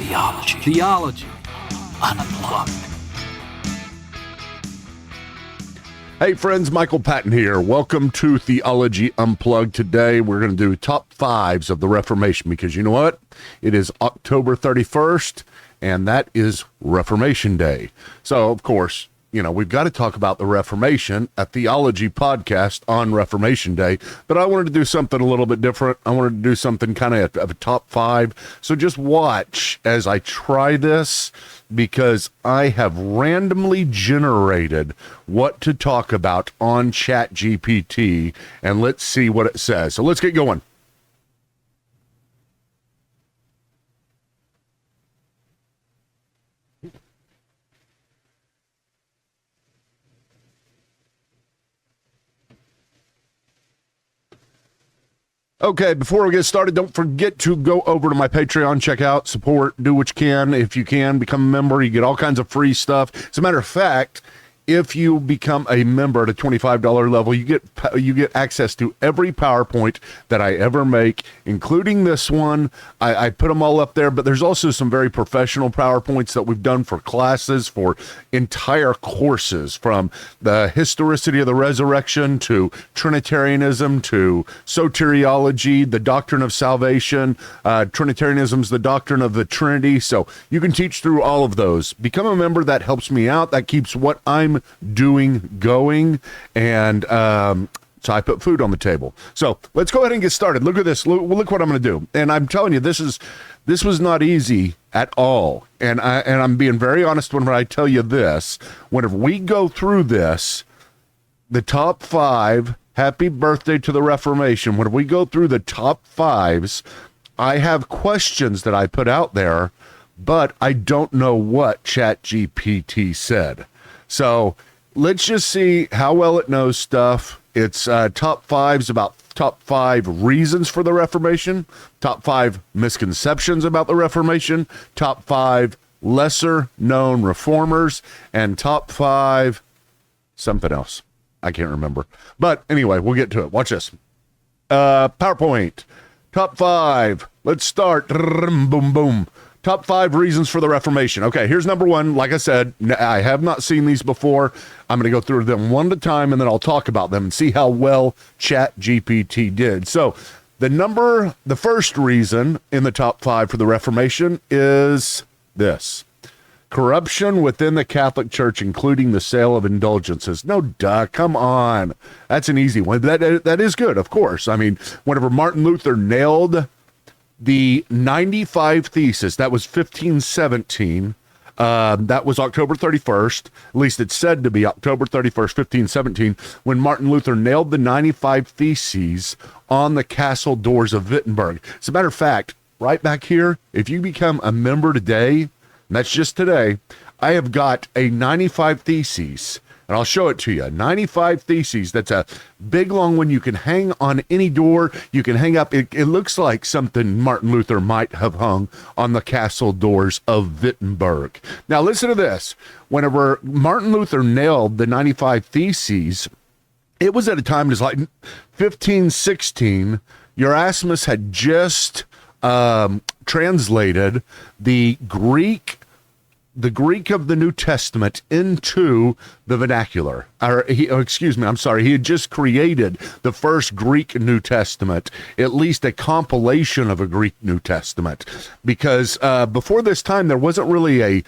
Theology. Unplugged. Hey friends, Michael Patton here. Welcome to Theology Unplugged. Today we're going to do top fives of the Reformation because you know what? It is October 31st and that is Reformation Day. So of course, we've got to talk about the Reformation, a theology podcast on Reformation Day, but I wanted to do something a little bit different. I wanted to do something kind of a top five. So just watch as I try this because I have randomly generated what to talk about on ChatGPT, and let's see what it says. So let's get going. Okay, before we get started, don't forget to go over to my Patreon, check out, support, do what you can. If you can, become a member. You get all kinds of free stuff. As a matter of fact, if you become a member at a $25 level, you get access to every PowerPoint that I ever make, including this one. I put them all up there, but there's also some very professional PowerPoints that we've done for classes, for entire courses, from the historicity of the resurrection to Trinitarianism to soteriology, the doctrine of salvation. Trinitarianism's the doctrine of the Trinity. So you can teach through all of those. Become a member. That helps me out. That keeps what I'm doing going, and so I put food on the table. So let's go ahead and get started. Look at this. Look what I'm going to do. And I'm telling you, this was not easy at all. And I'm being very honest when I tell you this. Whenever we go through this, the top five, happy birthday to the Reformation. When we go through the top fives, I have questions that I put out there, but I don't know what ChatGPT said. So let's just see how well it knows stuff. It's top fives about top five reasons for the Reformation, top five misconceptions about the Reformation, top five lesser known reformers, and top five something else. I can't remember. But anyway, we'll get to it. Watch this. PowerPoint. Top five. Let's start. Boom, boom. Top five reasons for the Reformation. Okay, here's number one. Like I said, I have not seen these before. I'm going to go through them one at a time, and then I'll talk about them and see how well ChatGPT did. So the first reason in the top five for the Reformation is this: corruption within the Catholic Church, including the sale of indulgences. No, duh, come on. That's an easy one. That is good, of course. I mean, whenever Martin Luther nailed the 95 Thesis, that was 1517. That was October 31st. At least it's said to be October 31st, 1517, when Martin Luther nailed the 95 Theses on the castle doors of Wittenberg. As a matter of fact, right back here, if you become a member today, and that's just today, I have got a 95 Theses, and I'll show it to you. 95 Theses. That's a big, long one you can hang on any door. You can hang up. It looks like something Martin Luther might have hung on the castle doors of Wittenberg. Now, listen to this. Whenever Martin Luther nailed the 95 Theses, it was at a time, it was like 1516. Erasmus had just translated the Greek of the New Testament into the vernacular. He had just created the first Greek New Testament, at least a compilation of a Greek New Testament, because before this time there wasn't really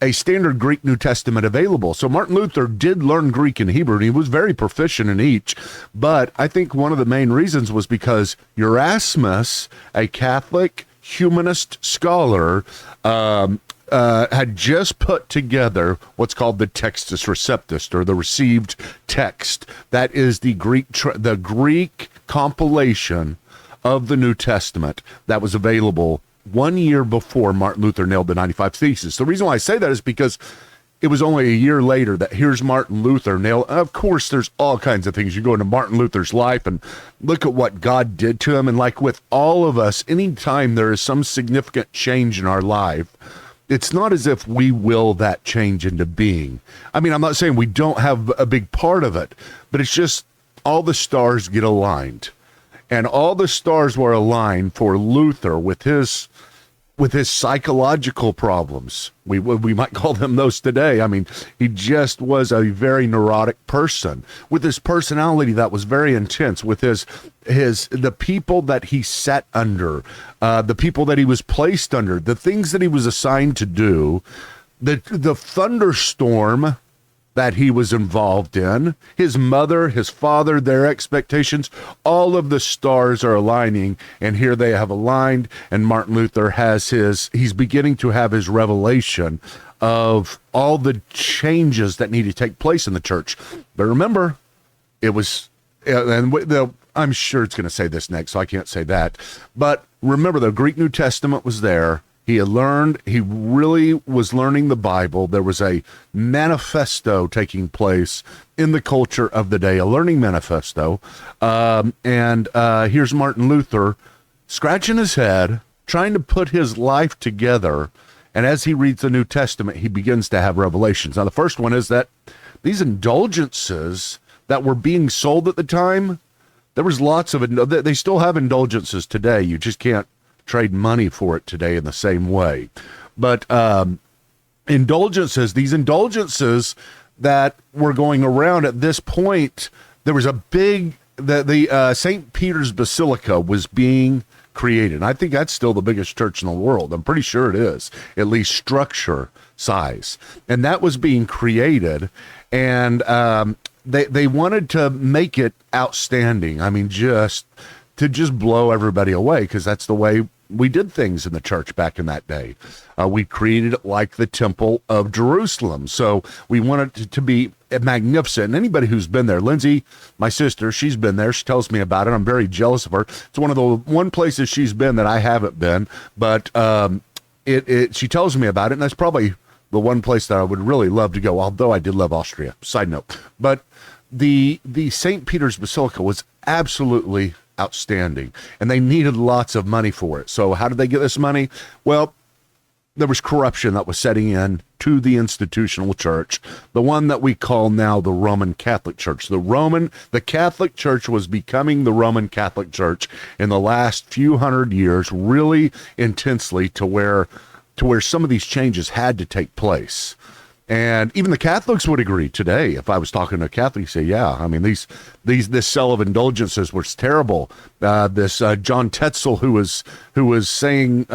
a standard Greek New Testament available. So Martin Luther did learn Greek and Hebrew, and he was very proficient in each. But I think one of the main reasons was because Erasmus, a Catholic humanist scholar, had just put together what's called the Textus Receptus, or the received text. That is the Greek compilation of the New Testament that was available 1 year before Martin Luther nailed the 95 Theses. The reason why I say that is because it was only a year later that here's Martin Luther nailed. Of course, there's all kinds of things. You go into Martin Luther's life and look at what God did to him. And like with all of us, anytime there is some significant change in our life, it's not as if we will that change into being. I mean, I'm not saying we don't have a big part of it, but it's just all the stars get aligned. And all the stars were aligned for Luther with his with his psychological problems. We might call them those today. I mean, he just was a very neurotic person with his personality that was very intense, with the people that he sat under, the people that he was placed under, the things that he was assigned to do, the thunderstorm that he was involved in, his mother, his father, their expectations, all of the stars are aligning, and here they have aligned, and Martin Luther he's beginning to have his revelation of all the changes that need to take place in the church. But remember, it was, I'm sure it's going to say this next, so I can't say that, but remember, the Greek New Testament was there. He really was learning the Bible. There was a manifesto taking place in the culture of the day, a learning manifesto. And here's Martin Luther scratching his head, trying to put his life together. And as he reads the New Testament, he begins to have revelations. Now, the first one is that these indulgences that were being sold at the time, there was lots of, they still have indulgences today. You just can't trade money for it today in the same way. But these indulgences that were going around at this point, there was a big, the St. Peter's Basilica was being created. And I think that's still the biggest church in the world. I'm pretty sure it is, at least structure size. And that was being created. And they wanted to make it outstanding. I mean, just blow everybody away, because that's the way we did things in the church back in that day. We created it like the Temple of Jerusalem. So we wanted it to be magnificent. And anybody who's been there, Lindsay, my sister, she's been there. She tells me about it. I'm very jealous of her. It's one of the one places she's been that I haven't been, but she tells me about it. And that's probably the one place that I would really love to go, although I did love Austria, side note. But the St. Peter's Basilica was absolutely outstanding, and they needed lots of money for it. So how did they get this money? Well, there was corruption that was setting in to the institutional church, the one that we call now the Roman Catholic Church. The Catholic Church was becoming the Roman Catholic Church in the last few hundred years, really intensely, to where some of these changes had to take place. And even the Catholics would agree today. If I was talking to a Catholic, say, yeah, I mean, this sale of indulgences was terrible. This John Tetzel, who was saying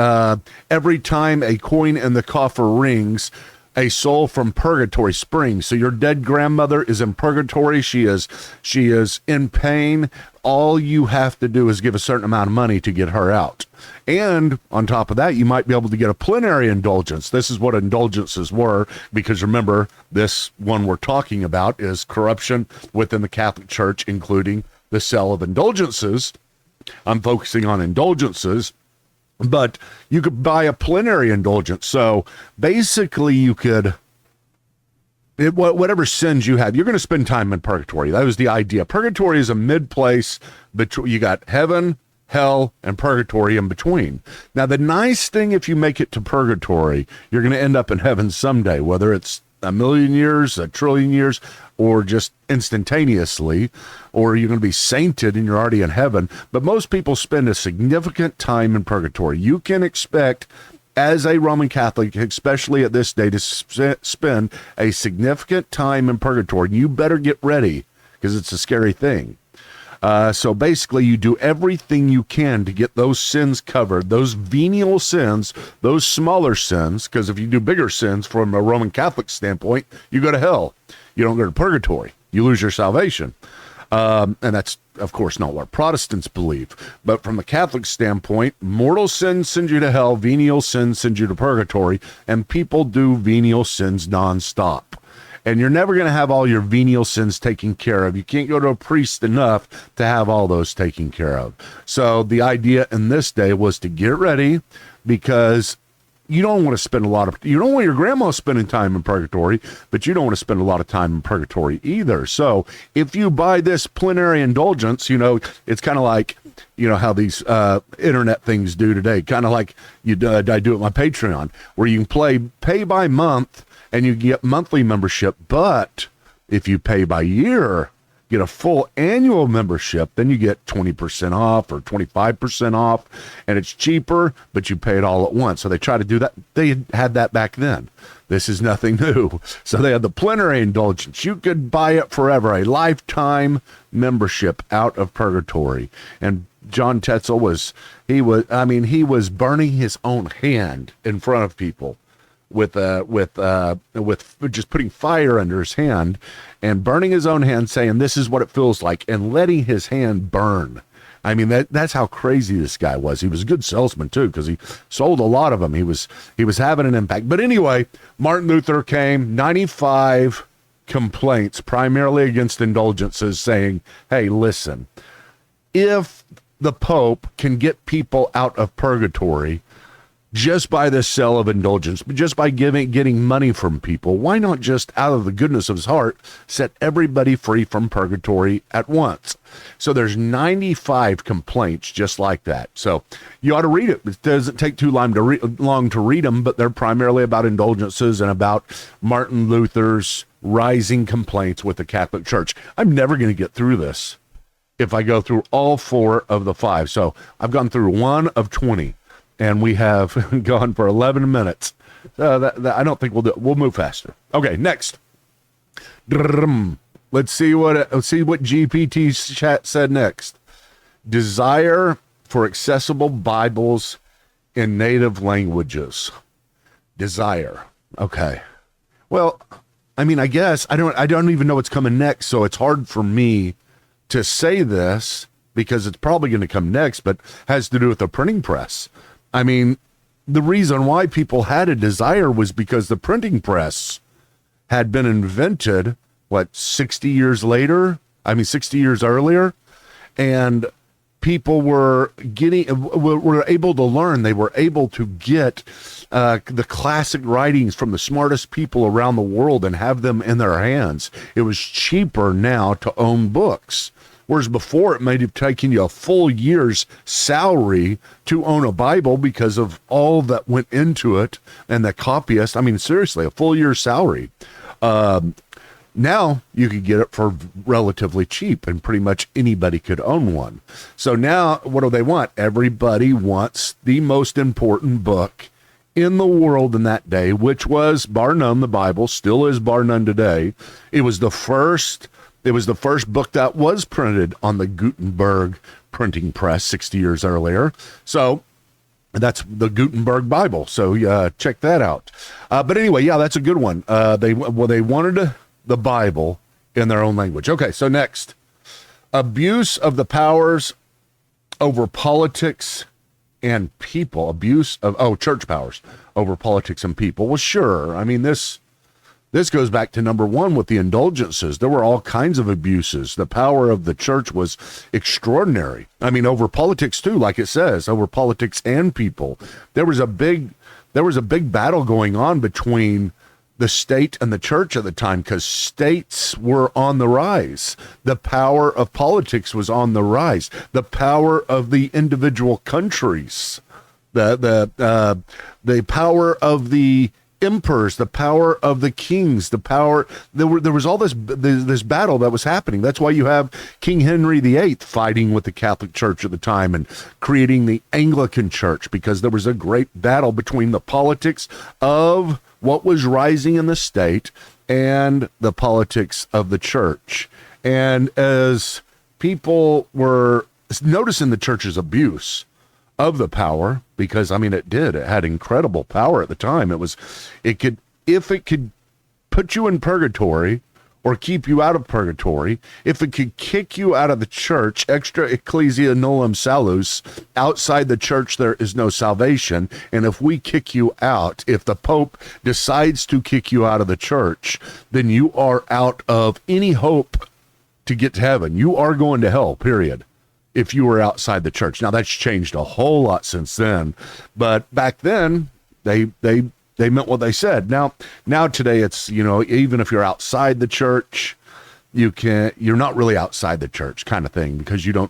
every time a coin in the coffer rings, a soul from purgatory springs. So your dead grandmother is in purgatory. She is in pain. All you have to do is give a certain amount of money to get her out. And on top of that, you might be able to get a plenary indulgence. This is what indulgences were, because remember, this one we're talking about is corruption within the Catholic Church, including the sale of indulgences. I'm focusing on indulgences, but you could buy a plenary indulgence. So basically you could, whatever sins you have, you're going to spend time in purgatory. That was the idea. Purgatory is a mid place between, you got heaven, hell, and purgatory in between. Now, the nice thing, if you make it to purgatory, you're going to end up in heaven someday, whether it's a million years, a trillion years, or just instantaneously, or you're going to be sainted and you're already in heaven. But most people spend a significant time in purgatory. You can expect, as a Roman Catholic, especially at this day, to spend a significant time in purgatory. You better get ready, because it's a scary thing. So basically, you do everything you can to get those sins covered, those venial sins, those smaller sins, because if you do bigger sins from a Roman Catholic standpoint, you go to hell. You don't go to purgatory. You lose your salvation. And that's, of course, not what Protestants believe. But from a Catholic standpoint, mortal sins send you to hell, venial sins send you to purgatory, and people do venial sins nonstop. And you're never going to have all your venial sins taken care of. You can't go to a priest enough to have all those taken care of. So the idea in this day was to get ready, because you don't want to spend you don't want your grandma spending time in purgatory, but you don't want to spend a lot of time in purgatory either. So if you buy this plenary indulgence, it's kind of like, how these internet things do today, kind of like I do at my Patreon, where you can pay by month, and you get monthly membership. But if you pay by year, get a full annual membership, then you get 20% off or 25% off, and it's cheaper, but you pay it all at once. So they try to do that. They had that back then. This is nothing new. So they had the plenary indulgence. You could buy it forever, a lifetime membership out of purgatory. And John Tetzel he was burning his own hand in front of people with just putting fire under his hand and burning his own hand, saying this is what it feels like, and letting his hand burn. I mean, that's how crazy this guy was. He was a good salesman too, because he sold a lot of them. He was having an impact. But anyway, Martin Luther came, 95 complaints, primarily against indulgences, saying, hey, listen, if the Pope can get people out of purgatory just by the sale of indulgence, just by getting money from people, why not just out of the goodness of his heart set everybody free from purgatory at once? So there's 95 complaints just like that. So you ought to read it. It doesn't take too long to read them, but they're primarily about indulgences and about Martin Luther's rising complaints with the Catholic Church. I'm never going to get through this if I go through all 4 of the 5. So I've gone through 1 of 20. And we have gone for 11 minutes. I don't think we'll do it. We'll move faster. Okay, next. Let's see what GPT's chat said next. Desire for accessible Bibles in native languages. Desire. Okay. Well, I mean, I guess I don't even know what's coming next, so it's hard for me to say this because it's probably going to come next, but has to do with the printing press. I mean, the reason why people had a desire was because the printing press had been invented, 60 years later? 60 years earlier. And people were able to learn. They were able to get the classic writings from the smartest people around the world and have them in their hands. It was cheaper now to own books. Whereas before, it might have taken you a full year's salary to own a Bible because of all that went into it and the copyist. I mean, seriously, a full year's salary. Now you could get it for relatively cheap, and pretty much anybody could own one. So now what do they want? Everybody wants the most important book in the world in that day, which was, bar none, the Bible. Still is, bar none, today. It was the first book that was printed on the Gutenberg printing press 60 years earlier. So that's the Gutenberg Bible. So check that out. But anyway, yeah, that's a good one. They wanted the Bible in their own language. Okay, so next. Abuse of the powers over politics and people. Abuse of, church powers over politics and people. Well, sure. I mean, this goes back to number 1 with the indulgences. There were all kinds of abuses. The power of the church was extraordinary. I mean, over politics too, like it says, over politics and people. There was a big battle going on between the state and the church at the time, because states were on the rise. The power of politics was on the rise. The power of the individual countries, the power of the emperors, the power of the kings, there was all this battle that was happening. That's why you have King Henry VIII fighting with the Catholic Church at the time and creating the Anglican Church, because there was a great battle between the politics of what was rising in the state and the politics of the church. And as people were noticing the church's abuse of the power, because it had incredible power at the time. If it could put you in purgatory or keep you out of purgatory, if it could kick you out of the church, extra ecclesia nullum salus, outside the church there is no salvation. And if we kick you out, if the Pope decides to kick you out of the church, then you are out of any hope to get to heaven. You are going to hell, period, if you were outside the church. Now, that's changed a whole lot since then, but back then they meant what they said. Now today it's, even if you're outside the church, you're not really outside the church, kind of thing, because you're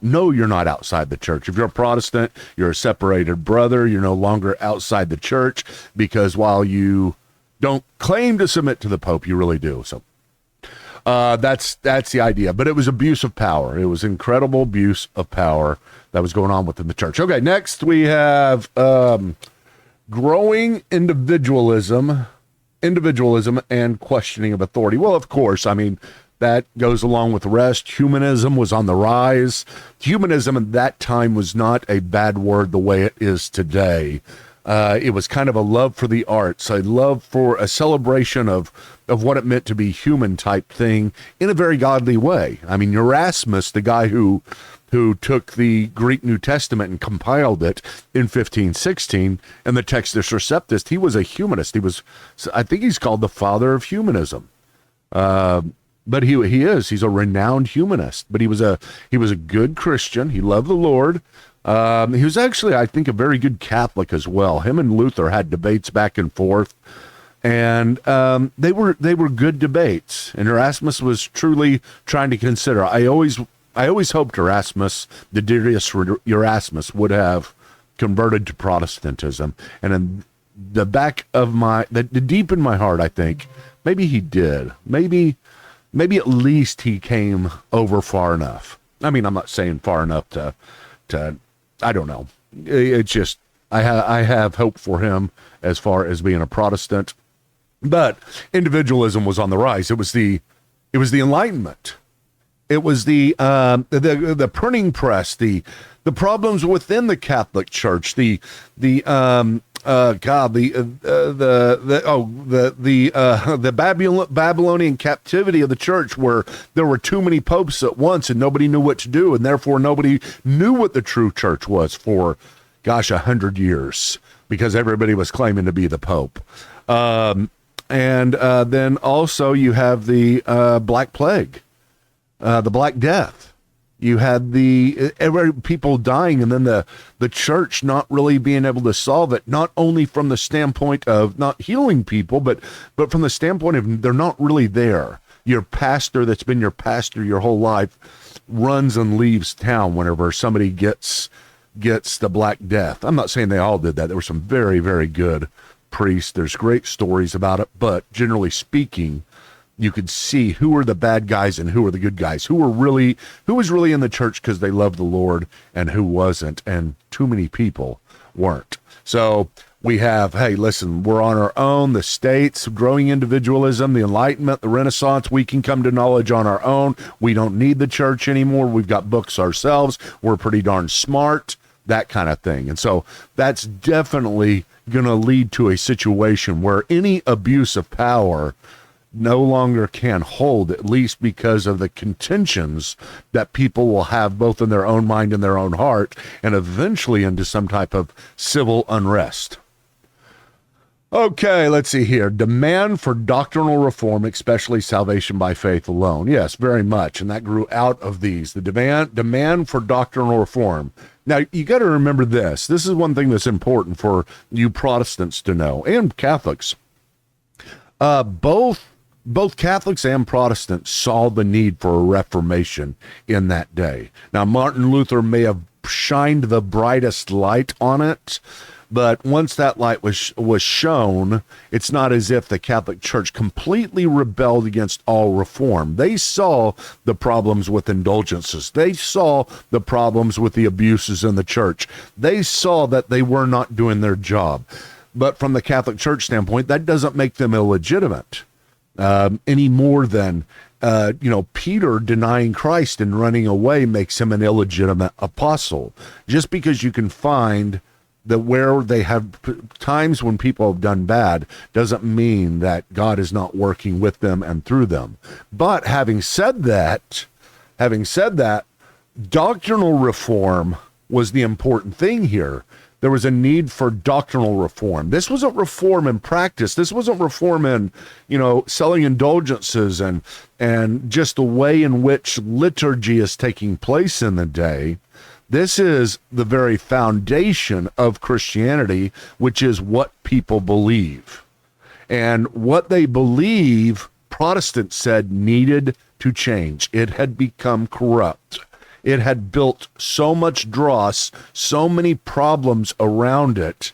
not outside the church. If you're a Protestant, you're a separated brother. You're no longer outside the church, because while you don't claim to submit to the Pope, you really do. So That's the idea. But it was abuse of power. It was incredible abuse of power that was going on within the church. Okay, next we have growing individualism and questioning of authority. Well, of course, I mean, that goes along with the rest. Humanism was on the rise. Humanism at that time was not a bad word the way it is today. It was kind of a love for the arts, a love for a celebration of what it meant to be human type thing in a very godly way. I mean, Erasmus, the guy who took the Greek New Testament and compiled it in 1516, and the Textus Receptus, he was a humanist. I think he's called the father of humanism. But he's a renowned humanist, but he was a good Christian. He loved the Lord. He was actually, I think, a very good Catholic as well. Him and Luther had debates back and forth, and they were good debates. And Erasmus was truly trying to consider. I always hoped Erasmus, the dearest Erasmus, would have converted to Protestantism. And in the back of the deep in my heart, I think maybe he did. Maybe at least he came over far enough. I mean, I'm not saying far enough to I don't know. It's just, I have hope for him as far as being a Protestant. But individualism was on the rise. It was the Enlightenment. It was the printing press, the problems within the Catholic Church, the Babylonian captivity of the church, where there were too many popes at once and nobody knew what to do, and therefore nobody knew what the true church was for 100 years, because everybody was claiming to be the pope. And then also you have the Black Plague, the Black Death. You had people dying, and then the church not really being able to solve it, not only from the standpoint of not healing people, but from the standpoint of they're not really there. Your pastor that's been your pastor your whole life runs and leaves town whenever somebody gets the Black Death. I'm not saying they all did that. There were some very, very good priests. There's great stories about it, but generally speaking, you could see who were the bad guys and who were the good guys, who was really in the church because they loved the Lord and who wasn't, and too many people weren't. So we have, hey, listen, we're on our own, the states, growing individualism, the Enlightenment, the Renaissance, we can come to knowledge on our own. We don't need the church anymore. We've got books ourselves. We're pretty darn smart, that kind of thing. And so that's definitely going to lead to a situation where any abuse of power no longer can hold, at least because of the contentions that people will have both in their own mind and their own heart, and eventually into some type of civil unrest. Okay, let's see here. Demand for doctrinal reform, especially salvation by faith alone. Yes, very much. And that grew out of these. The demand for doctrinal reform. Now, you got to remember this. This is one thing that's important for you Protestants to know, and Catholics. Both Catholics and Protestants saw the need for a reformation in that day. Now, Martin Luther may have shined the brightest light on it, but once that light was shown, it's not as if the Catholic Church completely rebelled against all reform. They saw the problems with indulgences. They saw the problems with the abuses in the church. They saw that they were not doing their job. But from the Catholic Church standpoint, that doesn't make them illegitimate. Any more than, Peter denying Christ and running away makes him an illegitimate apostle. Just because you can find that where they have times when people have done bad doesn't mean that God is not working with them and through them. But having said that, doctrinal reform was the important thing here. There was a need for doctrinal reform. This wasn't reform in practice. This wasn't reform in, selling indulgences and just the way in which liturgy is taking place in the day. This is the very foundation of Christianity, which is what people believe. And what they believe, Protestants said, needed to change. It had become corrupt. It had built so much dross, so many problems around it,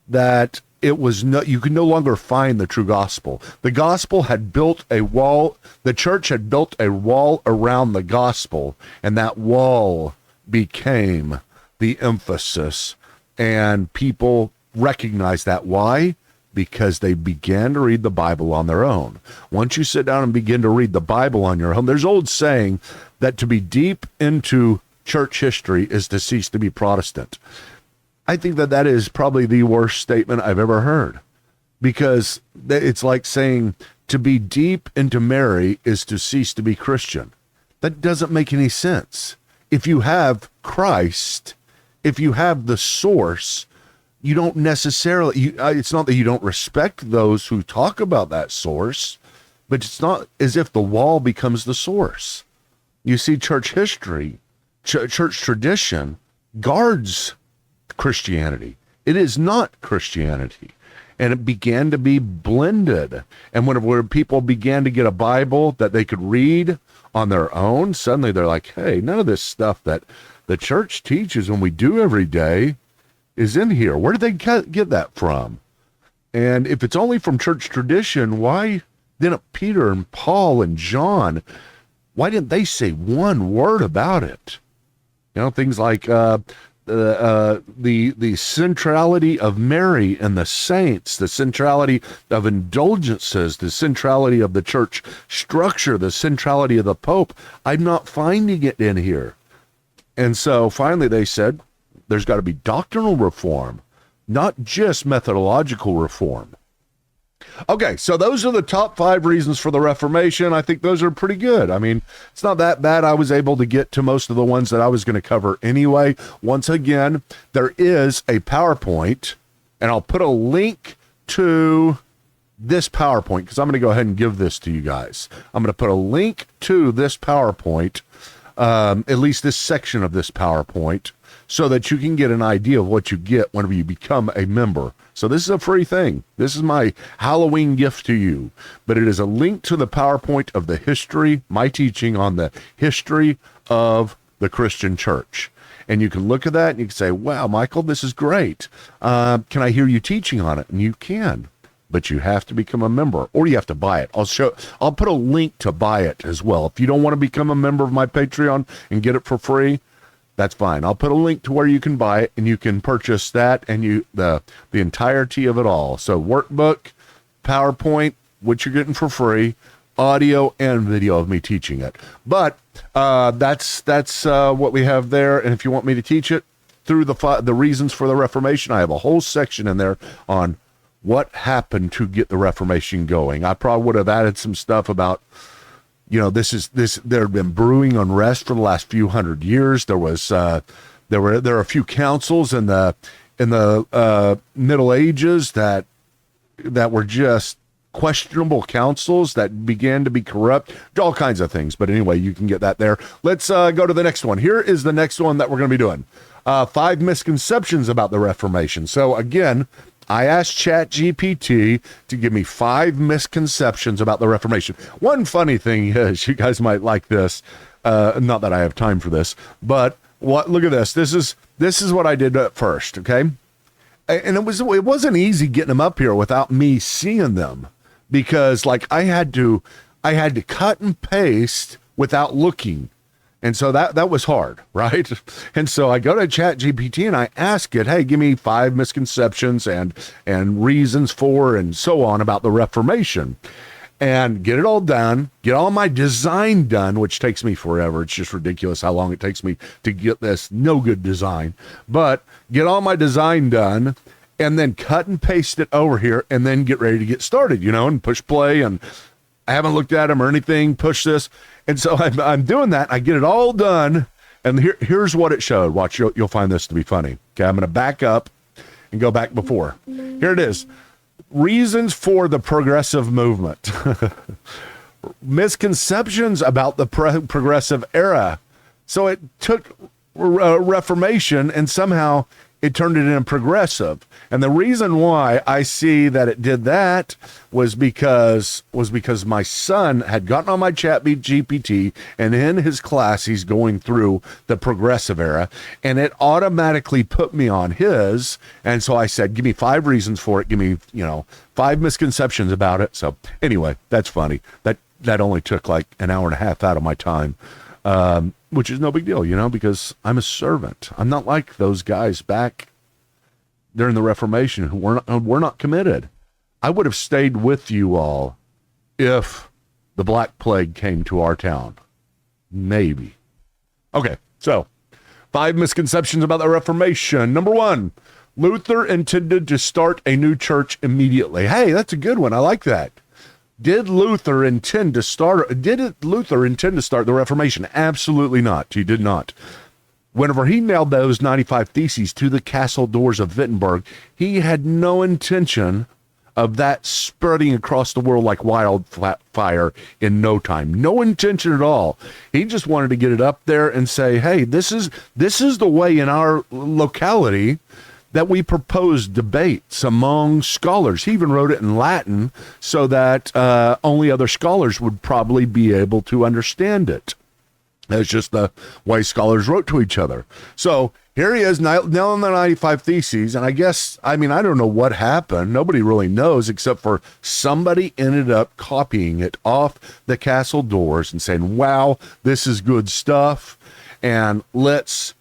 that it was no, you could no longer find the true gospel. The gospel had built a wall. The church had built a wall around the gospel, and that wall became the emphasis, and people recognized that. Why? Because they began to read the Bible on their own. Once you sit down and begin to read the Bible on your own, there's an old saying that to be deep into church history is to cease to be Protestant. I think that that is probably the worst statement I've ever heard, because it's like saying to be deep into Mary is to cease to be Christian. That doesn't make any sense. If you have Christ, if you have the source, you don't necessarily, it's not that you don't respect those who talk about that source, but it's not as if the wall becomes the source. You see, church history, church tradition guards Christianity. It is not Christianity. And it began to be blended. And whenever people began to get a Bible that they could read on their own, suddenly they're like, hey, none of this stuff that the church teaches and we do every day is in here. Where did they get that from? And if it's only from church tradition, why didn't Peter and Paul and John, why didn't they say one word about it? You know, things like the centrality of Mary and the saints, the centrality of indulgences, the centrality of the church structure, the centrality of the Pope. I'm not finding it in here. And so finally they said, there's got to be doctrinal reform, not just methodological reform. Okay, so those are the top 5 reasons for the Reformation. I think those are pretty good. I mean, it's not that bad. I was able to get to most of the ones that I was going to cover anyway. Once again, there is a PowerPoint, and I'll put a link to this PowerPoint because I'm going to go ahead and give this to you guys. I'm going to put a link to this PowerPoint, at least this section of this PowerPoint, so that you can get an idea of what you get whenever you become a member. So this is a free thing. This is my Halloween gift to you. But it is a link to the PowerPoint of the history, my teaching on the history of the Christian church. And you can look at that and you can say, wow, Michael, this is great. Can I hear you teaching on it? And you can. But you have to become a member, or you have to buy it. I'll put a link to buy it as well. If you don't want to become a member of my Patreon and get it for free, that's fine. I'll put a link to where you can buy it, and you can purchase that and the entirety of it all. So workbook, PowerPoint, which you're getting for free, audio and video of me teaching it. But that's what we have there. And if you want me to teach it through the reasons for the Reformation, I have a whole section in there on what happened to get the Reformation going. I probably would have added some stuff about, you know, there had been brewing unrest for the last few hundred years. There were a few councils in the Middle Ages that were just questionable councils that began to be corrupt, all kinds of things. But anyway, you can get that there. Let's go to the next one. Here is the next one that we're going to be doing. 5 misconceptions about the Reformation. So again, I asked ChatGPT to give me 5 misconceptions about the Reformation. One funny thing is, you guys might like this. Not that I have time for this, but look at this. This is what I did at first. Okay. And it wasn't easy getting them up here without me seeing them, because like I had to cut and paste without looking. And so that was hard, right? And so I go to ChatGPT and I ask it, hey, give me 5 misconceptions and reasons for and so on about the Reformation, and get it all done, get all my design done, which takes me forever. It's just ridiculous how long it takes me to get this no good design, but get all my design done and then cut and paste it over here and then get ready to get started, you know, and push play. And I haven't looked at them or anything, push this. And so I'm doing that. I get it all done. And here's what it showed. Watch, you'll find this to be funny. Okay, I'm going to back up and go back before. Here it is. Reasons for the progressive movement. Misconceptions about the progressive era. So it took Reformation and somehow it turned it into progressive. And the reason why I see that it did that was because my son had gotten on my chat GPT, and in his class he's going through the progressive era, and it automatically put me on his. And so I said, give me 5 reasons for it, give me 5 misconceptions about it. So anyway, that's funny. That only took like an hour and a half out of my time, which is no big deal, because I'm a servant. I'm not like those guys back during the Reformation who were not committed. I would have stayed with you all if the Black Plague came to our town. Maybe. Okay, so 5 misconceptions about the Reformation. Number 1, Luther intended to start a new church immediately. Hey, that's a good one. I like that. Did Luther intend to start the Reformation? Absolutely not. He did not. Whenever he nailed those 95 Theses to the castle doors of Wittenberg, he had no intention of that spreading across the world like wildfire in no time. No intention at all. He just wanted to get it up there and say, hey, this is the way in our locality that we propose debates among scholars. He even wrote it in Latin so that only other scholars would probably be able to understand it. That's just the way scholars wrote to each other. So here he is, nailing the 95 Theses, and I don't know what happened. Nobody really knows, except for somebody ended up copying it off the castle doors and saying, wow, this is good stuff, and let's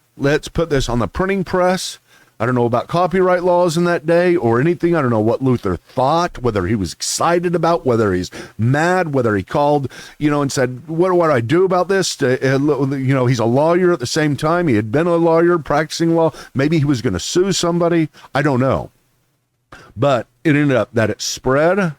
put this on the printing press. I don't know about copyright laws in that day or anything. I don't know what Luther thought, whether he was excited about, whether he's mad, whether he called, and said, what do I do about this? He's a lawyer at the same time. He had been a lawyer practicing law. Maybe he was going to sue somebody. I don't know. But it ended up that it spread.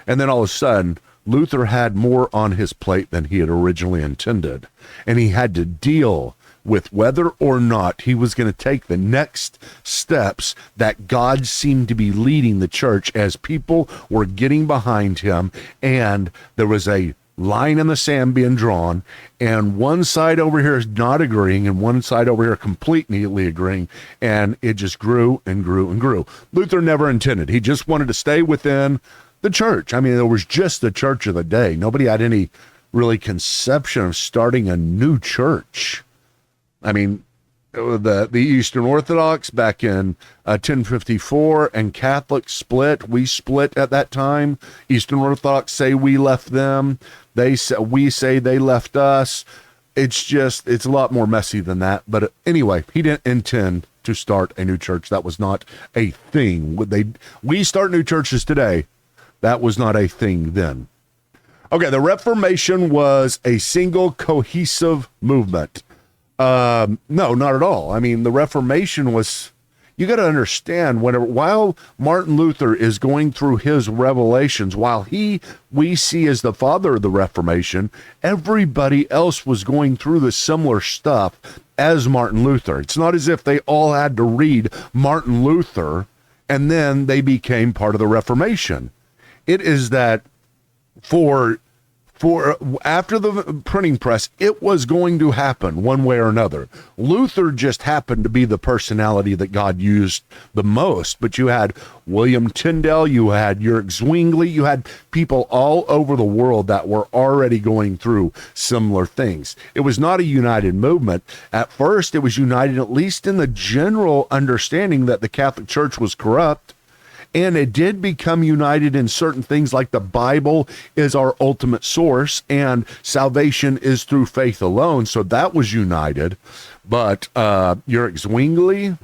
And then all of a sudden, Luther had more on his plate than he had originally intended. And he had to deal with whether or not he was going to take the next steps that God seemed to be leading the church as people were getting behind him, and there was a line in the sand being drawn, and one side over here is not agreeing, and one side over here completely agreeing, and it just grew and grew and grew. Luther never intended. He just wanted to stay within the church. There was just the church of the day. Nobody had any really conception of starting a new church. The Eastern Orthodox back in 1054 and Catholics split. We split at that time. Eastern Orthodox say we left them. We say they left us. It's a lot more messy than that. But anyway, he didn't intend to start a new church. That was not a thing. We start new churches today. That was not a thing then. Okay, the Reformation was a single cohesive movement. No, not at all. The Reformation was, you got to understand, while Martin Luther is going through his revelations, while we see as the father of the Reformation, everybody else was going through the similar stuff as Martin Luther. It's not as if they all had to read Martin Luther and then they became part of the Reformation. It is that for after the printing press, it was going to happen one way or another. Luther just happened to be the personality that God used the most, but you had William Tyndale, you had Ulrich Zwingli, you had people all over the world that were already going through similar things. It was not a united movement. At first, it was united at least in the general understanding that the Catholic Church was corrupt. And it did become united in certain things, like the Bible is our ultimate source and salvation is through faith alone. So that was united. But Ulrich Zwingli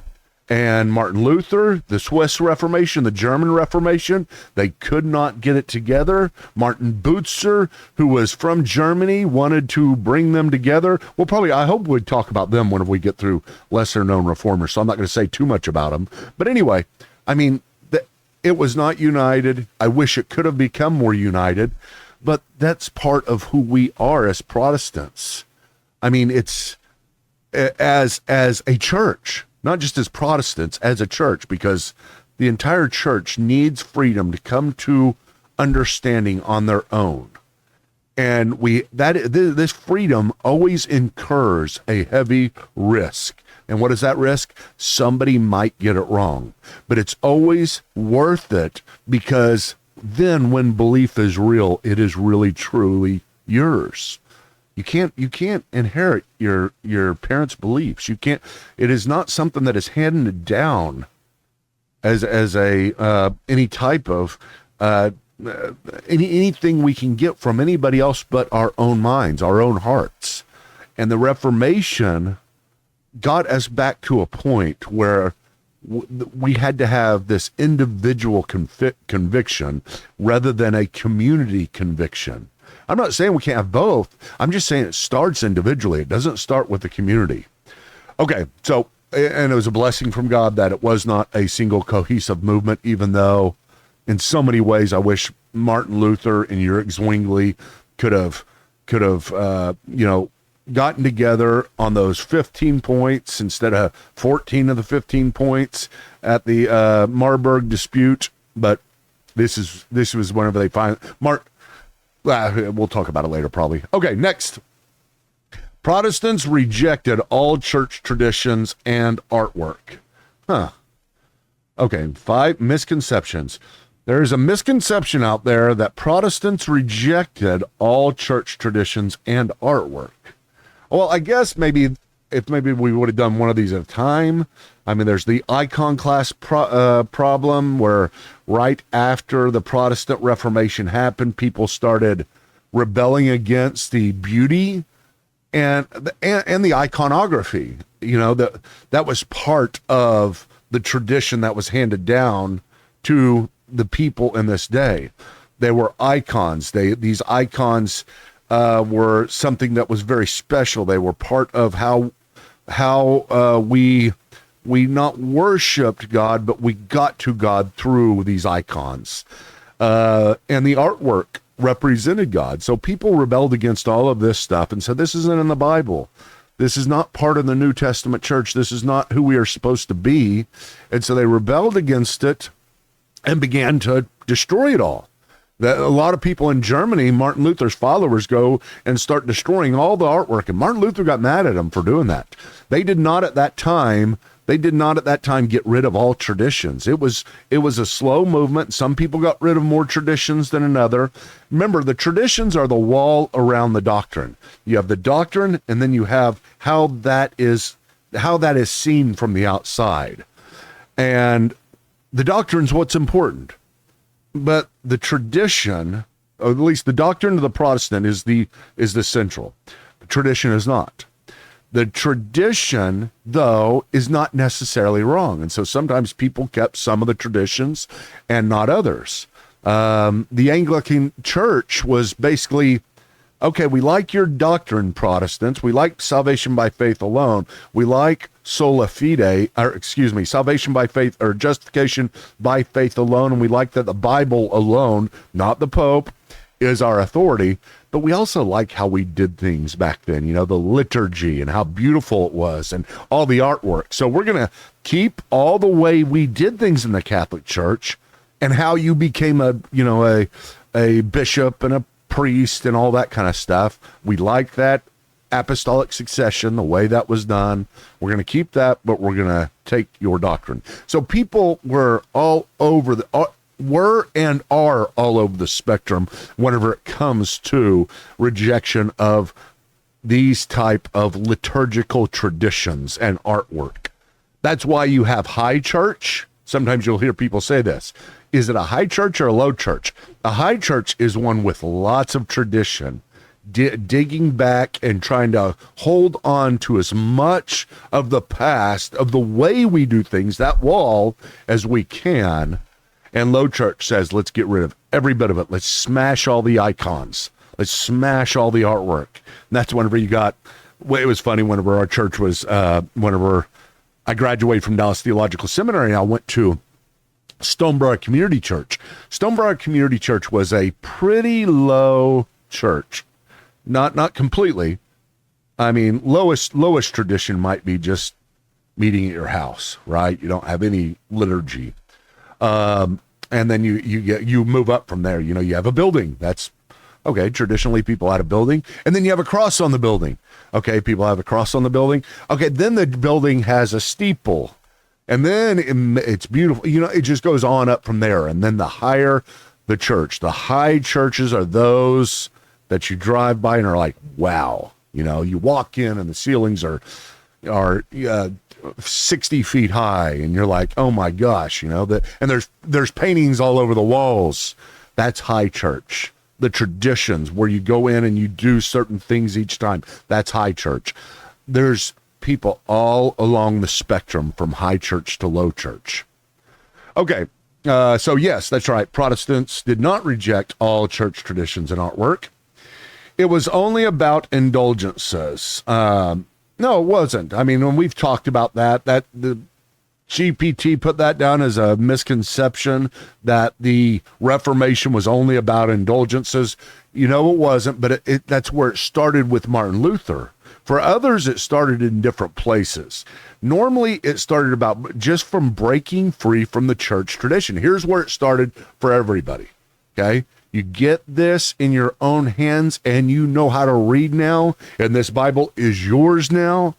and Martin Luther, the Swiss Reformation, the German Reformation, they could not get it together. Martin Butzer, who was from Germany, wanted to bring them together. I hope we'd talk about them when we get through lesser known reformers. So I'm not going to say too much about them. But anyway, it was not united. I wish it could have become more united, but that's part of who we are as Protestants. It's as a church, not just as Protestants, as a church, because the entire church needs freedom to come to understanding on their own. And this freedom always incurs a heavy risk. And what is that risk? Somebody might get it wrong. But it's always worth it, because then when belief is real, it is really truly yours. You can't inherit your parents' beliefs. You can't. It is not something that is handed down as any type of anything we can get from anybody else but our own minds, our own hearts. And the Reformation got us back to a point where we had to have this individual conviction rather than a community conviction. I'm not saying we can't have both. I'm just saying it starts individually. It doesn't start with the community. Okay, so, and it was a blessing from God that it was not a single cohesive movement, even though in so many ways I wish Martin Luther and Ulrich Zwingli could have gotten together on those 15 points instead of 14 of the 15 points at the Marburg dispute. But this was whenever they find we'll talk about it later, probably. Okay, next. Protestants rejected all church traditions and artwork. Okay, 5 misconceptions. There is a misconception out there that Protestants rejected all church traditions and artwork. Well, I guess maybe we would have done one of these at a time. I mean, there's the iconoclast problem, where right after the Protestant Reformation happened, people started rebelling against the beauty and the iconography. You know, that was part of the tradition that was handed down to the people in this day. They were icons. These icons were something that was very special. They were part of how we not worshiped God, but we got to God through these icons. And the artwork represented God. So people rebelled against all of this stuff and said, this isn't in the Bible. This is not part of the New Testament church. This is not who we are supposed to be. And so they rebelled against it and began to destroy it all. A lot of people in Germany, Martin Luther's followers, go and start destroying all the artwork. And Martin Luther got mad at them for doing that. They did not at that time get rid of all traditions. It was a slow movement. Some people got rid of more traditions than another. Remember, the traditions are the wall around the doctrine. You have the doctrine, and then you have how that is seen from the outside. And the doctrine's what's important. But the tradition, or at least the doctrine of the Protestant, is the central. The tradition is not. The tradition, though, is not necessarily wrong. And so sometimes people kept some of the traditions and not others. The Anglican Church was basically, okay, we like your doctrine, Protestants. We like salvation by faith alone. We like sola fide, salvation by faith, or justification by faith alone. And we like that the Bible alone, not the Pope, is our authority. But we also like how we did things back then, the liturgy and how beautiful it was and all the artwork. So we're going to keep all the way we did things in the Catholic Church and how you became a bishop and a priest and all that kind of stuff. We like that apostolic succession, the way that was done. We're going to keep that, but we're going to take your doctrine. So people were all over and are all over the spectrum whenever it comes to rejection of these type of liturgical traditions and artwork. That's why you have high church. Sometimes you'll hear people say this. Is it a high church or a low church? A high church is one with lots of tradition, digging back and trying to hold on to as much of the past, of the way we do things, that wall, as we can. And low church says, let's get rid of every bit of it. Let's smash all the icons. Let's smash all the artwork. And that's whenever you got, well, it was funny whenever our church was, whenever I graduated from Dallas Theological Seminary, I went to Stoneborough Community Church. Stoneborough Community Church was a pretty low church. Not completely. I mean, lowest tradition might be just meeting at your house, right? You don't have any liturgy. And then you move up from there. You have a building. That's Okay, traditionally people had a building, and then you have a cross on the building. Okay, people have a cross on the building. Okay, then the building has a steeple, and then it's beautiful. You know, it just goes on up from there. And then the higher the church, the high churches are those that you drive by and are like, wow. You know, you walk in and the ceilings are 60 feet high, and you're like, oh my gosh, you know, and there's paintings all over the walls. That's high church. The traditions where you go in and you do certain things each time, that's high church. There's people all along the spectrum from high church to low church. Okay, so yes, that's right. Protestants did not reject all church traditions and artwork. It was only about indulgences. No, it wasn't. I mean, when we've talked about that the GPT put that down as a misconception that the Reformation was only about indulgences. You know, it wasn't, but that's where it started with Martin Luther. For others, it started in different places. Normally, it started about just from breaking free from the church tradition. Here's where it started for everybody, okay? You get this in your own hands, and you know how to read now, and this Bible is yours now,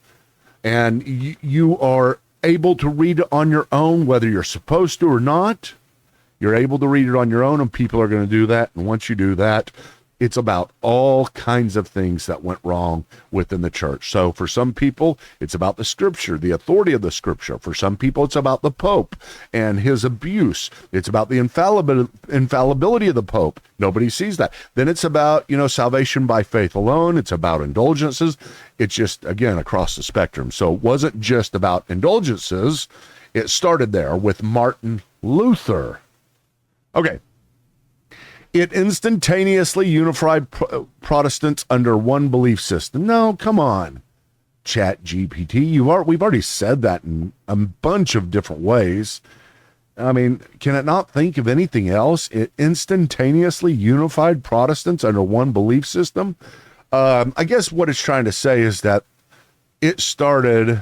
and you are able to read it on your own, whether you're supposed to or not. You're able to read it on your own, and people are going to do that. And once you do that, it's about all kinds of things that went wrong within the church. So for some people, it's about the scripture, the authority of the scripture. For some people, it's about the Pope and his abuse. It's about the infallibility of the Pope. Nobody sees that. Then it's about, you know, salvation by faith alone. It's about indulgences. It's just, again, across the spectrum. So it wasn't just about indulgences. It started there with Martin Luther. Okay. It instantaneously unified Protestants under one belief system. No, come on, Chat GPT. We've already said that in a bunch of different ways. I mean, can it not think of anything else? It instantaneously unified Protestants under one belief system. I guess what it's trying to say is that it started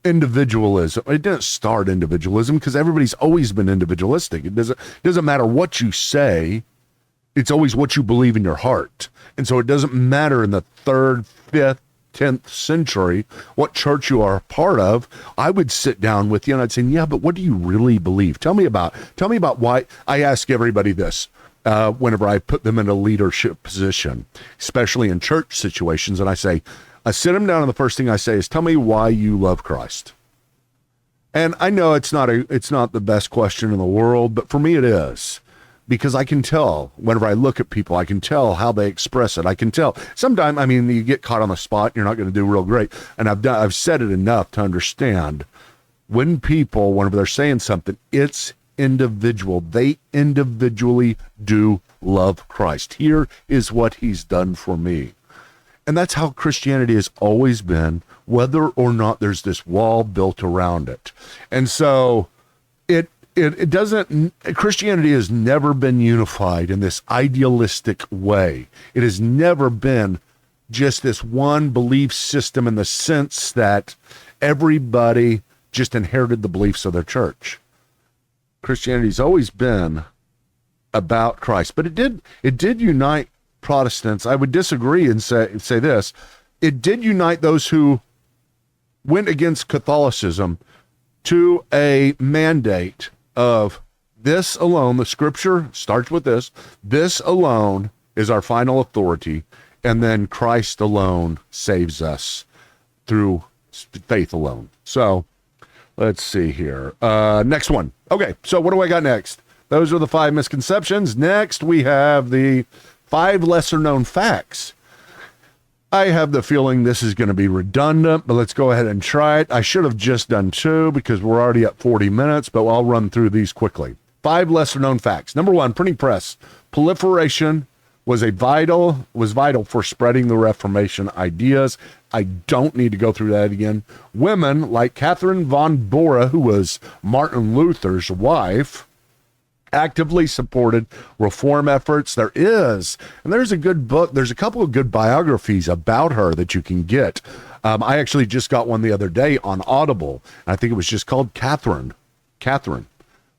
individualism. It didn't start individualism because everybody's always been individualistic. It doesn't matter what you say. It's always what you believe in your heart. And so it doesn't matter in the 3rd, 5th, 10th century what church you are a part of. I would sit down with you and I'd say, yeah, but what do you really believe? Tell me about why. I ask everybody this whenever I put them in a leadership position, especially in church situations. And I sit them down, and the first thing I say is, tell me why you love Christ. And I know it's not the best question in the world, but for me it is, because I can tell whenever I look at people, I can tell how they express it. I can tell. Sometimes, I mean, you get caught on the spot, you're not going to do real great. And I've said it enough to understand when people, whenever they're saying something, it's individual. They individually do love Christ. Here is what he's done for me. And that's how Christianity has always been, whether or not there's this wall built around it. And so it doesn't, Christianity has never been unified in this idealistic way. It has never been just this one belief system in the sense that everybody just inherited the beliefs of their church. Christianity's always been about Christ, but it did unite Protestants. I would disagree and say this. It did unite those who went against Catholicism to a mandate of this alone. The scripture starts with this alone is our final authority, and then Christ alone saves us through faith alone. So let's see here. Next one. Okay, so what do I got next? Those are the 5 misconceptions. Next, we have the 5 lesser-known facts. I have the feeling this is going to be redundant, but let's go ahead and try it. I should have just done 2 because we're already at 40 minutes, but I'll run through these quickly. 5 lesser-known facts. Number 1, printing press proliferation was vital for spreading the Reformation ideas. I don't need to go through that again. Women like Catherine von Bora, who was Martin Luther's wife, actively supported reform efforts. There's a good book. There's a couple of good biographies about her that you can get. I actually just got one the other day on Audible. I think it was just called Catherine.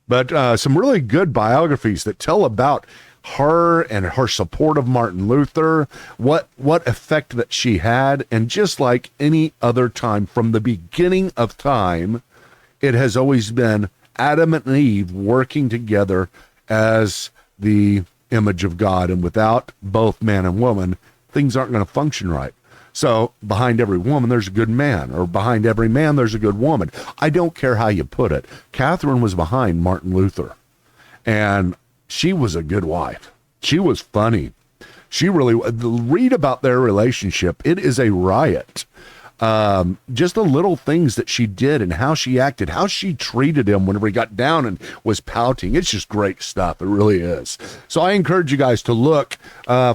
But some really good biographies that tell about her and her support of Martin Luther, what effect that she had. And just like any other time, from the beginning of time, it has always been Adam and Eve working together as the image of God. And without both man and woman, things aren't going to function right. So behind every woman, there's a good man, or behind every man, there's a good woman. I don't care how you put it. Catherine was behind Martin Luther, and she was a good wife. She was funny. She really, read about their relationship. It is a riot. Just the little things that she did and how she acted, how she treated him whenever he got down and was pouting. It's just great stuff. It really is. So I encourage you guys to look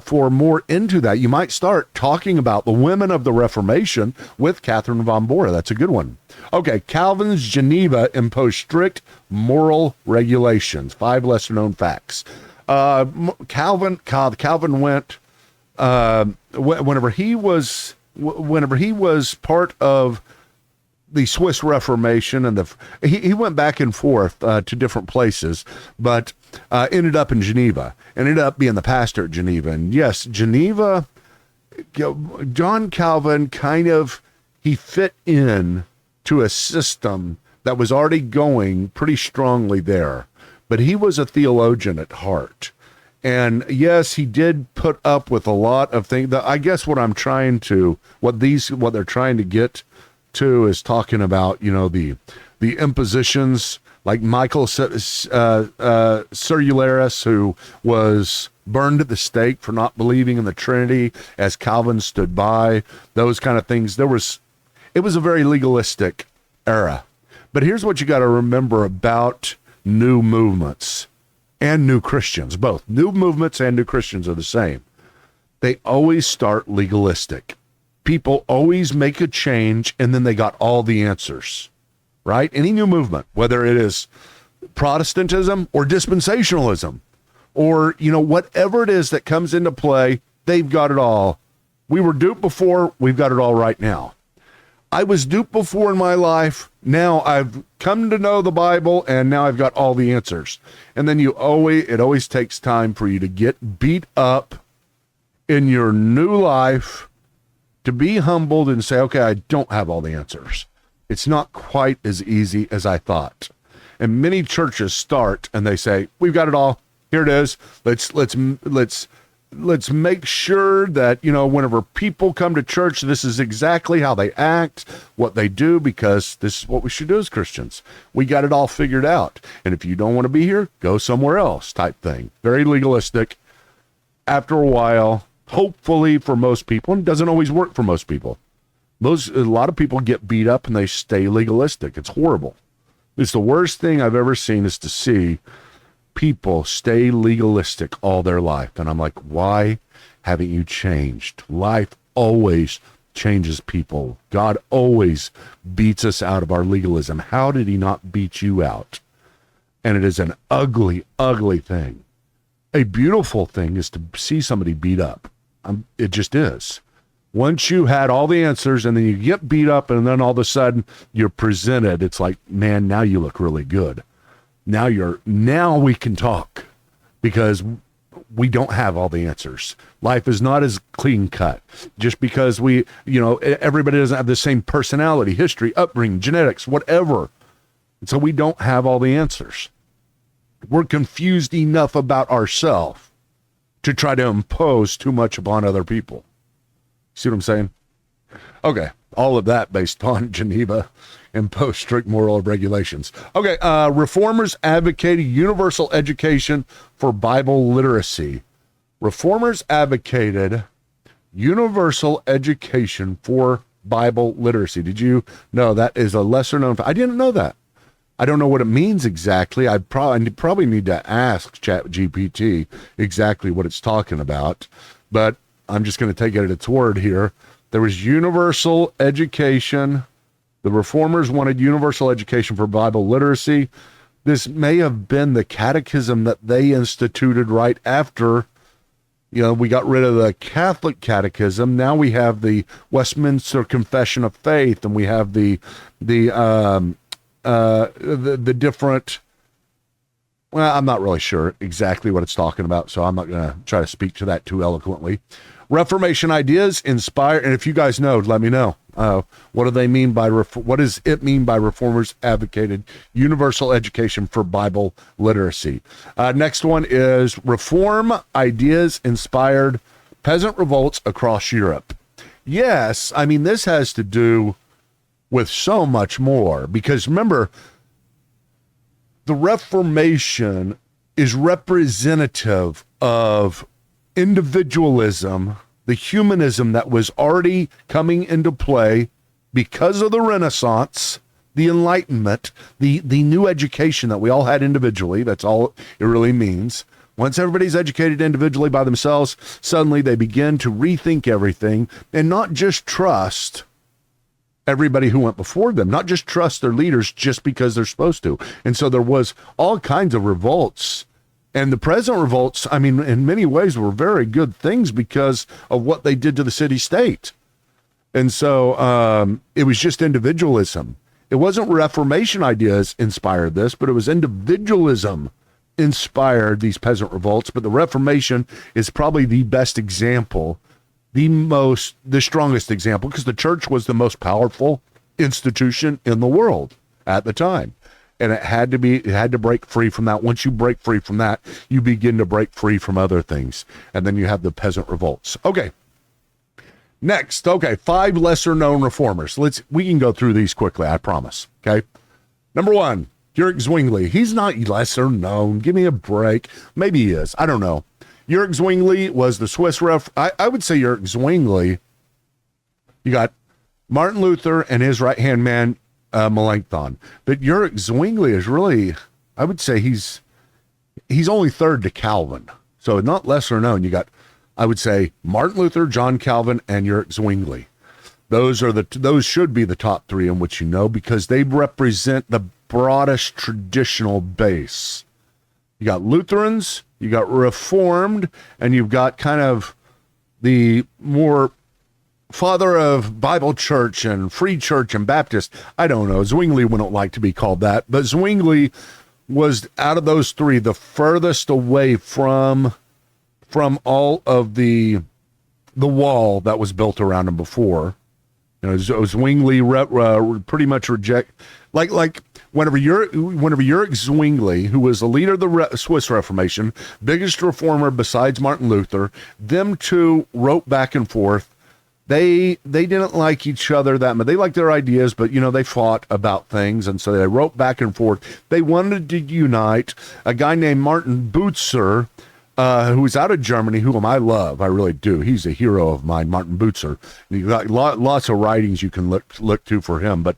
for more into that. You might start talking about the women of the Reformation with Catherine von Bora. That's a good one. Okay, Calvin's Geneva imposed strict moral regulations. 5 lesser known facts. Calvin went, whenever he was part of the Swiss Reformation, and he went back and forth to different places, but ended up in Geneva, ended up being the pastor at Geneva. And yes, Geneva, John Calvin he fit in to a system that was already going pretty strongly there, but he was a theologian at heart. And yes, he did put up with a lot of things. I guess what they're trying to get to is talking about, the impositions, like Michael Cerularis, who was burned at the stake for not believing in the Trinity as Calvin stood by, those kind of things. It was a very legalistic era. But here's what you got to remember about new movements and new Christians. Both new movements and new Christians are the same. They always start legalistic. People always make a change and then they got all the answers, right? Any new movement, whether it is Protestantism or dispensationalism or, whatever it is that comes into play, they've got it all. We were duped before, we've got it all right now. I was duped before in my life. Now I've come to know the Bible, and now I've got all the answers. And then it always takes time for you to get beat up in your new life, to be humbled and say, okay, I don't have all the answers. It's not quite as easy as I thought. And many churches start and they say, we've got it all. Here it is. Let's make sure that, whenever people come to church, this is exactly how they act, what they do, because this is what we should do as Christians. We got it all figured out. And if you don't want to be here, go somewhere else type thing. Very legalistic. After a while, hopefully for most people, and it doesn't always work for most people. A lot of people get beat up and they stay legalistic. It's horrible. It's the worst thing I've ever seen, is to see people stay legalistic all their life. And I'm like, why haven't you changed? Life always changes people. God always beats us out of our legalism. How did he not beat you out? And it is an ugly, ugly thing. A beautiful thing is to see somebody beat up. It just is. Once you had all the answers and then you get beat up and then all of a sudden you're presented, it's like, man, now you look really good. Now we can talk, because we don't have all the answers. Life is not as clean cut just because everybody doesn't have the same personality, history, upbringing, genetics, whatever. And so we don't have all the answers. We're confused enough about ourselves to try to impose too much upon other people. See what I'm saying? Okay. All of that based on Geneva impose strict moral regulations. Okay, reformers advocated universal education for Bible literacy. Reformers advocated universal education for Bible literacy. Did you know that is a lesser known fact? I didn't know that. I don't know what it means exactly. I probably need to ask ChatGPT exactly what it's talking about, but I'm just going to take it at its word here. There was universal education. The reformers wanted universal education for Bible literacy. This may have been the catechism that they instituted right after, we got rid of the Catholic catechism. Now we have the Westminster Confession of Faith, and we have the different Well, I'm not really sure exactly what it's talking about, so I'm not going to try to speak to that too eloquently. Reformation ideas inspire, and if you guys know, let me know. What do they mean by what does it mean by reformers advocated universal education for Bible literacy? Next one is reform ideas inspired peasant revolts across Europe. Yes, I mean, this has to do with so much more, because remember, the Reformation is representative of individualism, the humanism that was already coming into play because of the Renaissance, the Enlightenment, the new education that we all had individually. That's all it really means. Once everybody's educated individually by themselves, suddenly they begin to rethink everything and not just trust everybody who went before them, not just trust their leaders just because they're supposed to. And so there was all kinds of revolts. And the present revolts, I mean, in many ways were very good things because of what they did to the city-state. And so it was just individualism. It wasn't Reformation ideas inspired this, but it was individualism inspired these peasant revolts. But the Reformation is probably the best example, the strongest example, because the church was the most powerful institution in the world at the time. And it had to break free from that. Once you break free from that, you begin to break free from other things. And then you have the peasant revolts. Okay. Next, 5 lesser known reformers. We can go through these quickly, I promise. Okay. Number 1, Ulrich Zwingli. He's not lesser known. Give me a break. Maybe he is. I don't know. Ulrich Zwingli was the Swiss I would say Ulrich Zwingli. You got Martin Luther and his right-hand man, Melanchthon. But Ulrich Zwingli is really, I would say he's only third to Calvin. So not lesser known. You got, I would say, Martin Luther, John Calvin, and Ulrich Zwingli. Those should be the top 3 in which you know, because they represent the broadest traditional base. You got Lutherans, you got Reformed, and you've got kind of the more father of Bible Church and Free Church and Baptist. I don't know. Zwingli wouldn't like to be called that, but Zwingli was, out of those 3, the furthest away from all of the wall that was built around him before. You know, Zwingli pretty much reject, like whenever Ulrich Zwingli, who was the leader of the Swiss Reformation, biggest reformer besides Martin Luther, them two wrote back and forth. They didn't like each other that much. They liked their ideas, but, you know, they fought about things, and so they wrote back and forth. They wanted to unite. A guy named Martin Butzer, who was out of Germany, whom I love. I really do. He's a hero of mine, Martin Butzer. You got lots of writings you can look to for him, but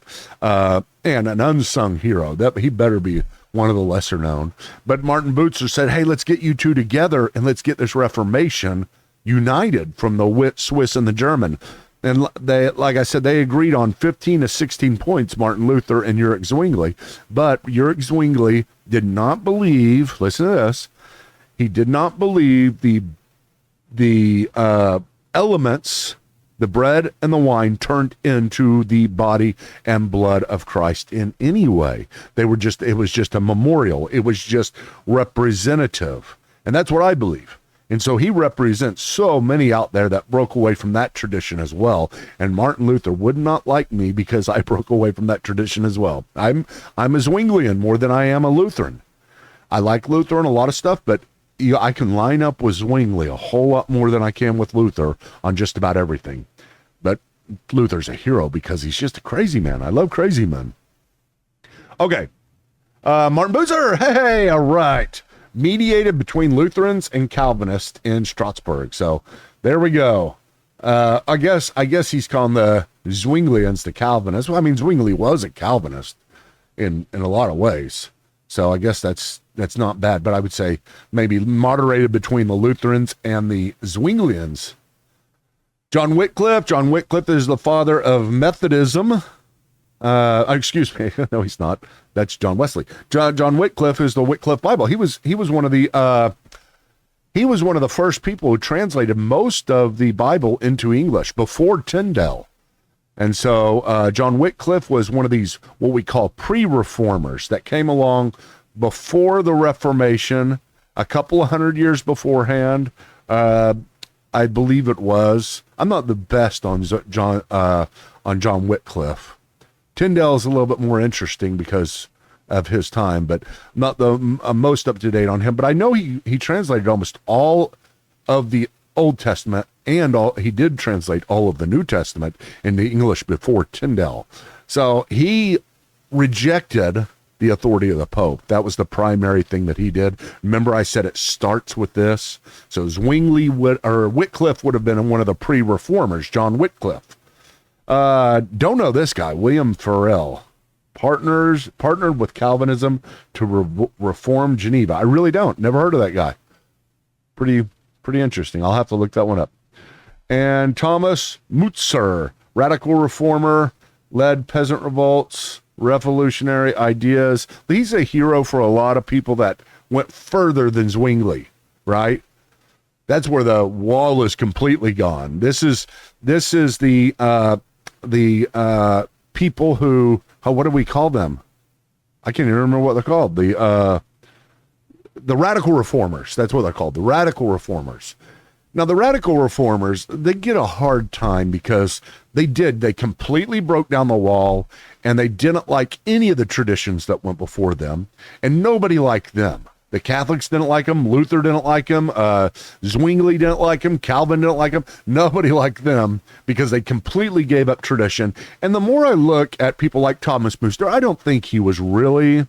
and an unsung hero. That he better be one of the lesser known. But Martin Butzer said, "Hey, let's get you two together and let's get this Reformation united from the Swiss and the German." And they, like I said, they agreed on 15 to 16 points, Martin Luther and Ulrich Zwingli. But Ulrich Zwingli did not believe, listen to this, he did not believe the elements, the bread and the wine, turned into the body and blood of Christ in any way. It was just a memorial. It was just representative. And that's what I believe. And so he represents so many out there that broke away from that tradition as well. And Martin Luther would not like me because I broke away from that tradition as well. I'm a Zwinglian more than I am a Lutheran. I like Luther and a lot of stuff, but I can line up with Zwingli a whole lot more than I can with Luther on just about everything. But Luther's a hero because he's just a crazy man. I love crazy men. Okay. Martin Butzer. Hey, all right. Mediated between Lutherans and Calvinists in Strasbourg. So there we go. I guess he's calling the Zwinglians the Calvinists. Well, I mean, Zwingli was a Calvinist in a lot of ways. So I guess that's not bad, but I would say maybe moderated between the Lutherans and the Zwinglians. John Wycliffe. John Wycliffe is the father of Methodism. Excuse me. No, he's not. That's John Wesley. John Wycliffe is the Wycliffe Bible. He was one of the first people who translated most of the Bible into English before Tyndale. And so John Wycliffe was one of these, what we call pre-reformers that came along before the Reformation, a couple of hundred years beforehand. I believe it was. I'm not the best on John Wycliffe. Tyndale's a little bit more interesting because of his time, but I'm not the most up to date on him. But I know he translated almost all of the Old Testament, and he did translate all of the New Testament into English before Tyndale. So he rejected the authority of the Pope. That was the primary thing that he did. Remember, I said it starts with this. So Wycliffe would have been one of the pre-reformers, John Wycliffe. Don't know this guy, William Farel. Partnered with Calvinism to reform Geneva. I really don't. Never heard of that guy. Pretty interesting. I'll have to look that one up. And Thomas Mutzer, radical reformer, led peasant revolts, revolutionary ideas. He's a hero for a lot of people that went further than Zwingli, right? That's where the wall is completely gone. This is the people who, what do we call them? I can't even remember what they're called. The radical reformers. That's what they're called. The radical reformers. Now, the radical reformers, they get a hard time because they completely broke down the wall, and they didn't like any of the traditions that went before them, and nobody liked them. The Catholics didn't like them. Luther didn't like them. Zwingli didn't like them. Calvin didn't like them. Nobody liked them because they completely gave up tradition. And the more I look at people like Thomas Muster, I don't think he was really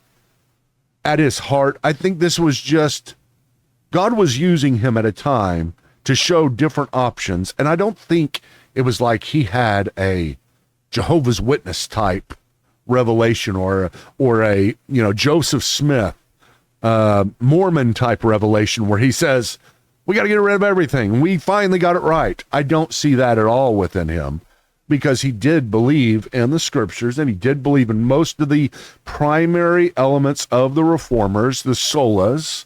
at his heart. I think this was just God was using him at a time to show different options. And I don't think it was like he had a Jehovah's Witness type revelation or a, Joseph Smith, Mormon type revelation where he says, we got to get rid of everything. We finally got it right. I don't see that at all within him, because he did believe in the scriptures, and he did believe in most of the primary elements of the reformers, the solas.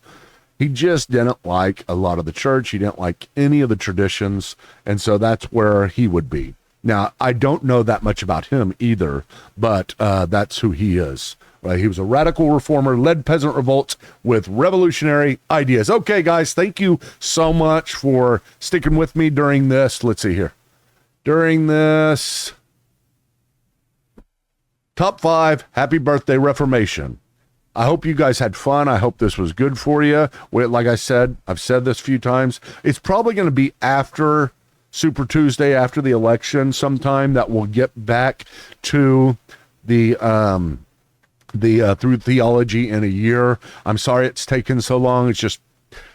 He just didn't like a lot of the church. He didn't like any of the traditions. And so that's where he would be. Now, I don't know that much about him either, but that's who he is. He was a radical reformer, led peasant revolts with revolutionary ideas. Okay, guys, thank you so much for sticking with me during this. Let's see here. During this top 5, happy birthday, Reformation. I hope you guys had fun. I hope this was good for you. Like I said, I've said this a few times. It's probably going to be after Super Tuesday, after the election sometime, that we'll get back to the through theology in a year. I'm sorry it's taken so long. It's just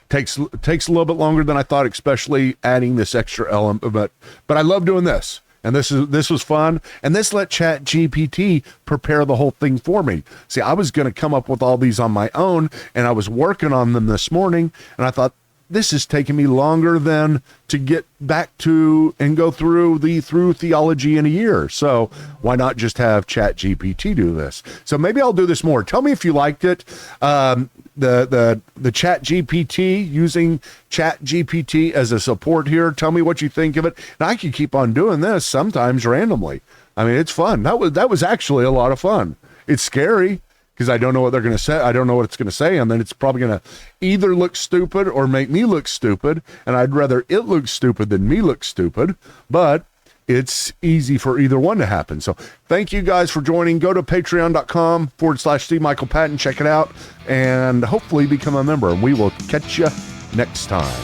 takes a little bit longer than I thought, especially adding this extra element. But I love doing this. And this was fun. And this let ChatGPT prepare the whole thing for me. See, I was going to come up with all these on my own, and I was working on them this morning, and I thought, this is taking me longer than to get back to and go through theology in a year. So why not just have ChatGPT do this? So maybe I'll do this more. Tell me if you liked it. The ChatGPT, using ChatGPT as a support here. Tell me what you think of it. And I can keep on doing this sometimes randomly. I mean, it's fun. That was actually a lot of fun. It's scary, because I don't know what they're going to say. I don't know what it's going to say, and then it's probably going to either look stupid or make me look stupid, and I'd rather it look stupid than me look stupid, but it's easy for either one to happen. So thank you guys for joining. Go to patreon.com/Steve Michael Patton, check it out, and hopefully become a member, and we will catch you next time.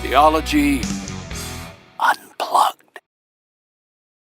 Theology